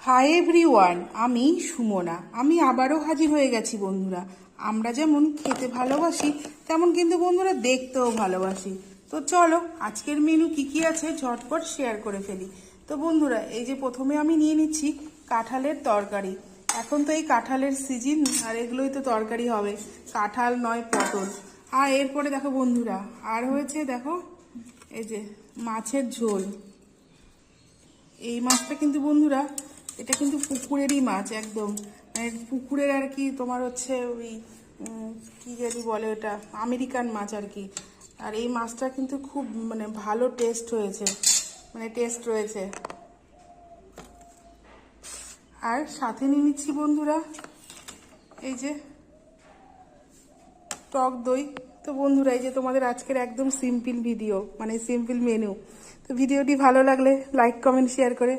Hi everyone, আমি সুমনা। আমি আবারও হাজির হয়ে গেছি বন্ধুরা। আমরা যেমন খেতে ভালোবাসি তেমন কিন্তু বন্ধুরা দেখতেও ভালোবাসি। তো চলো আজকের মেনু কি কি আছে ঝটপট শেয়ার করে ফেলি। তো বন্ধুরা এই যে প্রথমে আমি নিয়ে নিচ্ছি কাঁঠালের তরকারি। এখন তো এই কাঁঠালের সিজন, আর এগুলোই তো তরকারি হবে, কাঁঠাল নয় পটল। আর এরপরে দেখো বন্ধুরা আর হয়েছে, দেখো এই যে মাছের ঝোল। এই মাছটা কিন্তু বন্ধুরা এটা কিন্তু পুকুরেরই মাছ, একদম মানে পুকুরের আর কি, তোমার হচ্ছে ওই কি জানি বলে ওটা, আমেরিকান মাছ আর কি। আর এই মাছটা কিন্তু খুব মানে ভালো টেস্ট হয়েছে, মানে টেস্ট রয়েছে। আর সাথে নিয়ে নিচ্ছি বন্ধুরা এই যে টক দই। তো বন্ধুরা এই যে তোমাদের আজকের একদম সিম্পল ভিডিও, মানে সিম্পল মেনু। তো ভিডিওটি ভালো লাগলে লাইক কমেন্ট শেয়ার করে